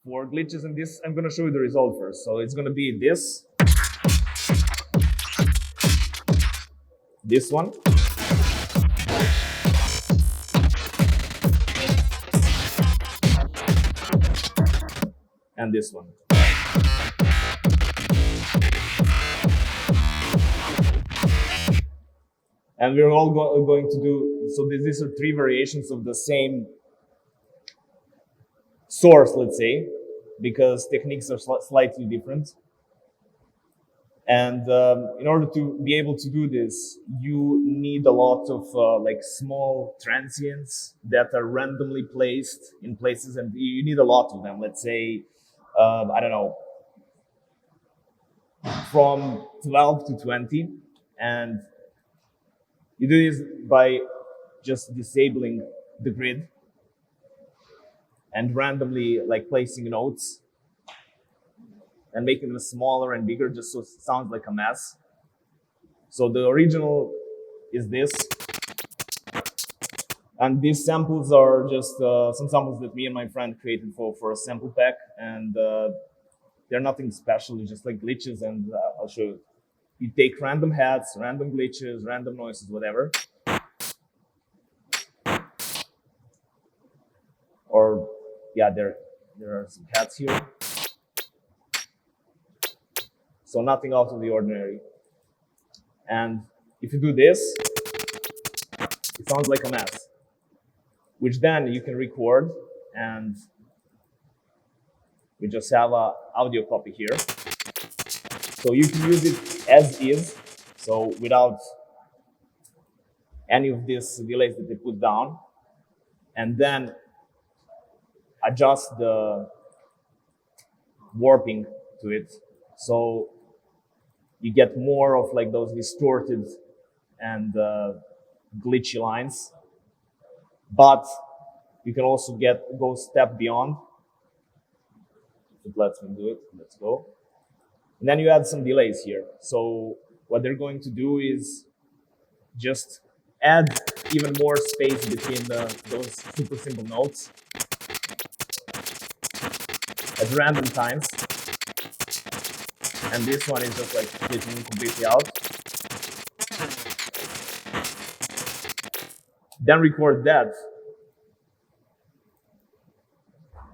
for glitches in this, I'm going to show you the result first. So it's going to be this one, and this one. And we're all going to do, so these are three variations of the same source, let's say, because techniques are slightly different. And in order to be able to do this, you need a lot of like small transients that are randomly placed in places, and you need a lot of them. Let's say, I don't know, from 12 to 20. And you do this by just disabling the grid and randomly like placing nodes and making them smaller and bigger just so it sounds like a mess. So the original is this. And these samples are just some samples that me and my friend created for a sample pack. And they're nothing special, it's just like glitches, and I'll show you. You take random hats, random glitches, random noises, whatever. Or, yeah, there are some hats here. So nothing out of the ordinary. And if you do this, it sounds like a mess, which then you can record, and we just have an audio copy here. So you can use it as is, so without any of these delays that they put down, and then adjust the warping to it. So you get more of like those distorted and glitchy lines, but you can also go a step beyond. If it lets me do it, let's go. And then you add some delays here. So what they're going to do is just add even more space between those super simple notes at random times. And this one is just like splitting completely out. Then record that.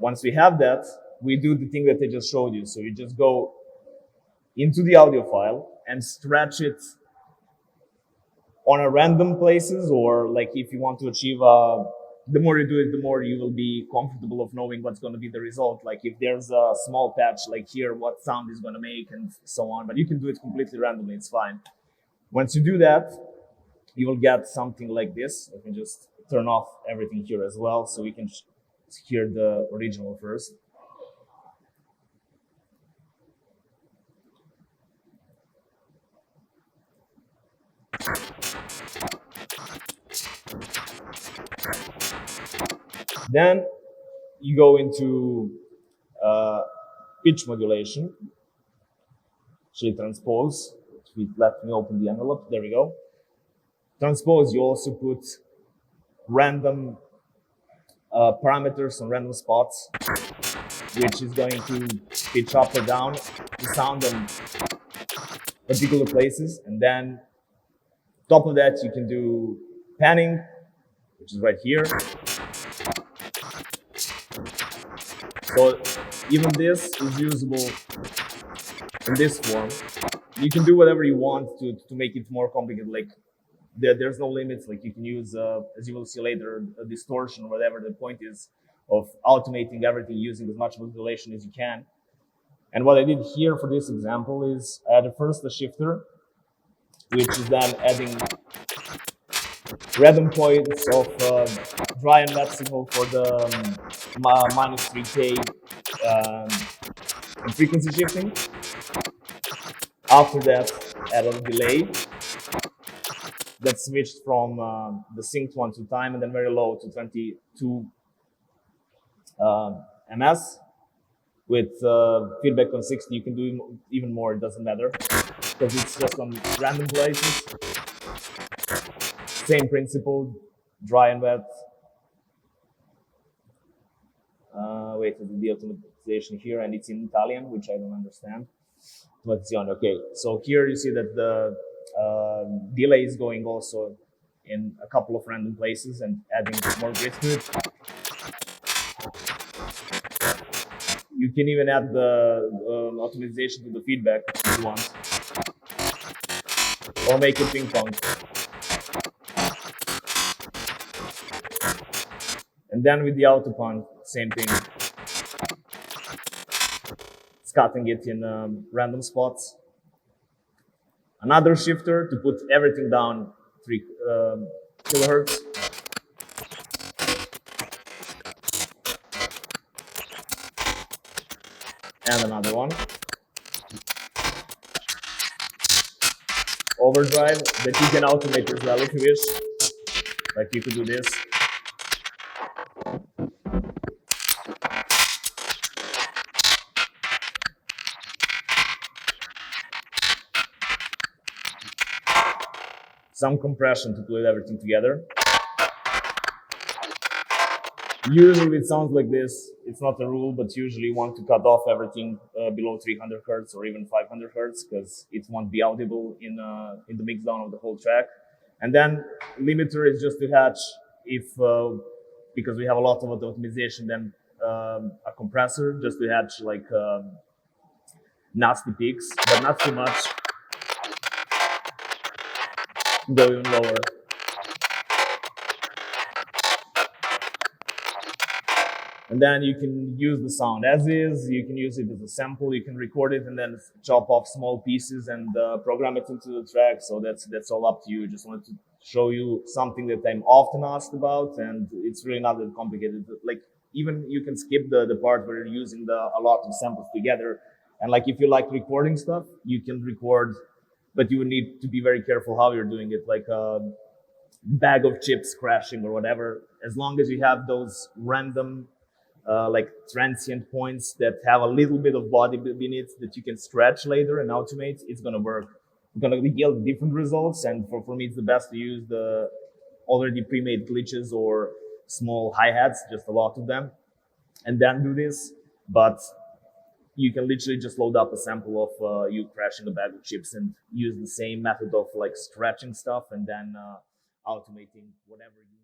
Once we have that, we do the thing that I just showed you. So you just go into the audio file and stretch it on a random places, or like if you want to achieve the more you do it, the more you will be comfortable of knowing what's going to be the result. Like if there's a small patch like here, what sound is going to make and so on, but you can do it completely randomly, it's fine. Once you do that, you will get something like this. Let me just turn off everything here as well so we can hear the original first. Then you go into pitch modulation, actually transpose. Let me open the envelope, there we go. Transpose, you also put random parameters on random spots, which is going to pitch up or down the sound in particular places. And then top of that, you can do panning, which is right here. So even this is usable in this form. You can do whatever you want to make it more complicated. Like there's no limits. Like you can use, as you will see later, a distortion or whatever. The point is of automating everything using as much modulation as you can. And what I did here for this example is I added first a shifter, which is then adding random points of dry and wet signal for the minus 3K and frequency shifting. After that, add a delay that switched from the synced one to time and then very low to 22 ms. With feedback on 60, you can do even more, it doesn't matter, because it's just on random places. Same principle, dry and wet. activated the automation here, and it's in Italian, which I don't understand. Okay, so here you see that the delay is going also in a couple of random places and adding more grit to it. You can even add the optimization to the feedback if you want, or make it ping pong. And then with the auto punt, same thing. It's cutting it in random spots. Another shifter to put everything down 3 kilohertz. And another one. Overdrive that you can automate as well if you wish. Like you could do this. Some compression to put everything together. Usually it sounds like this. It's not a rule, but usually you want to cut off everything below 300 hertz or even 500 hertz because it won't be audible in the mix down of the whole track. And then limiter is just to hatch if because we have a lot of optimization, then a compressor just to hatch like nasty peaks, but not too much. Go even lower. And then you can use the sound as is, you can use it as a sample, you can record it and then chop off small pieces and program it into the track. So that's all up to you. Just wanted to show you something that I'm often asked about, and it's really not that complicated. Like even you can skip the part where you're using a lot of samples together. And like if you like recording stuff, you can record, but you would need to be very careful how you're doing it, like a bag of chips crashing or whatever. As long as you have those random like transient points that have a little bit of body beneath that you can stretch later and automate, it's going to work. It's going to yield different results. And for me, it's the best to use the already pre-made glitches or small hi-hats, just a lot of them, and then do this. But you can literally just load up a sample of you crashing a bag of chips and use the same method of like stretching stuff and then automating whatever you